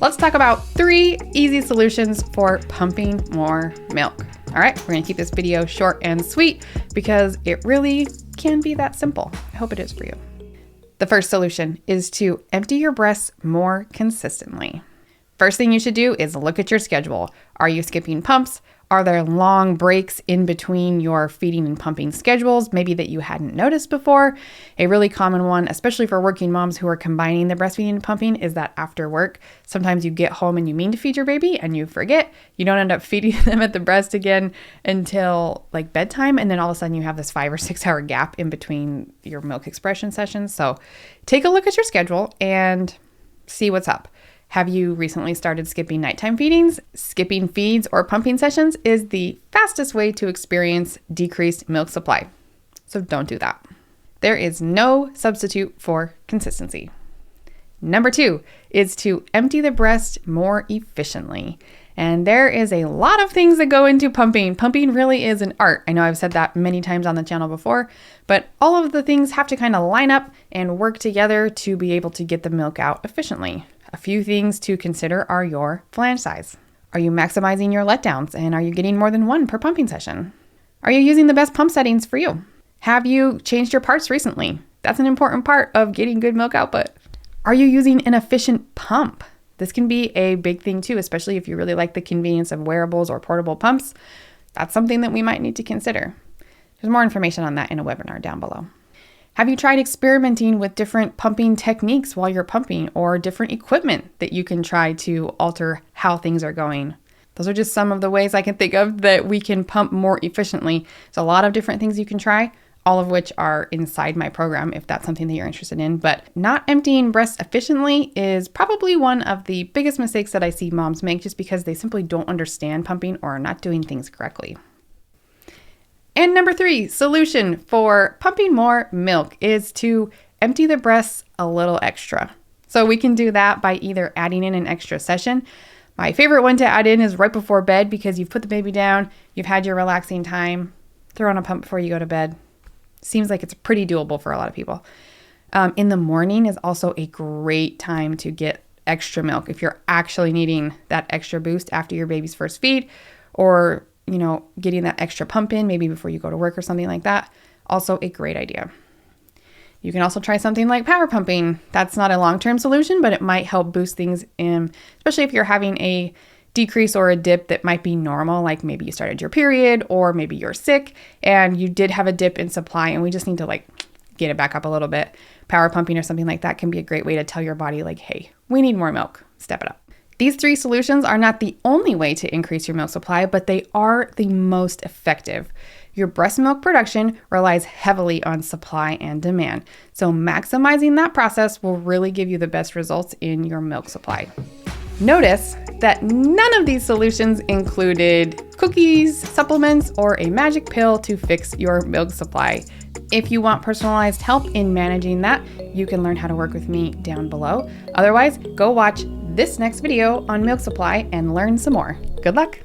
Let's talk about 3 easy solutions for pumping more milk. All right, we're gonna keep this video short and sweet because it really can be that simple. I hope it is for you. The first solution is to empty your breasts more consistently. First thing you should do is look at your schedule. Are you skipping pumps? Are there long breaks in between your feeding and pumping schedules, maybe that you hadn't noticed before? A really common one, especially for working moms who are combining the breastfeeding and pumping, is that after work, sometimes you get home and you mean to feed your baby and you forget. You don't end up feeding them at the breast again until like bedtime. And then all of a sudden you have this 5 or 6 hour gap in between your milk expression sessions. So take a look at your schedule and see what's up. Have you recently started skipping nighttime feedings? Skipping feeds or pumping sessions is the fastest way to experience decreased milk supply. So don't do that. There is no substitute for consistency. Number 2 is to empty the breast more efficiently. And there is a lot of things that go into pumping. Pumping really is an art. I know I've said that many times on the channel before, but all of the things have to kind of line up and work together to be able to get the milk out efficiently. A few things to consider are your flange size. Are you maximizing your letdowns, and are you getting more than 1 per pumping session? Are you using the best pump settings for you? Have you changed your parts recently? That's an important part of getting good milk output. Are you using an efficient pump? This can be a big thing too, especially if you really like the convenience of wearables or portable pumps. That's something that we might need to consider. There's more information on that in a webinar down below. Have you tried experimenting with different pumping techniques while you're pumping, or different equipment that you can try to alter how things are going? Those are just some of the ways I can think of that we can pump more efficiently. There's a lot of different things you can try, all of which are inside my program if that's something that you're interested in. But not emptying breasts efficiently is probably one of the biggest mistakes that I see moms make, just because they simply don't understand pumping or are not doing things correctly. And number 3 solution for pumping more milk is to empty the breasts a little extra. So we can do that by either adding in an extra session. My favorite one to add in is right before bed, because you've put the baby down, you've had your relaxing time, throw on a pump before you go to bed. Seems like it's pretty doable for a lot of people. In the morning is also a great time to get extra milk if you're actually needing that extra boost after your baby's first feed, or getting that extra pump in maybe before you go to work or something like that. Also a great idea. You can also try something like power pumping. That's not a long-term solution, but it might help boost things in, especially if you're having a decrease or a dip that might be normal, like maybe you started your period, or maybe you're sick and you did have a dip in supply and we just need to get it back up a little bit. Power pumping or something like that can be a great way to tell your body hey, we need more milk, step it up. These 3 solutions are not the only way to increase your milk supply, but they are the most effective. Your breast milk production relies heavily on supply and demand. So maximizing that process will really give you the best results in your milk supply. Notice that none of these solutions included cookies, supplements, or a magic pill to fix your milk supply. If you want personalized help in managing that, you can learn how to work with me down below. Otherwise, go watch this next video on milk supply and learn some more. Good luck.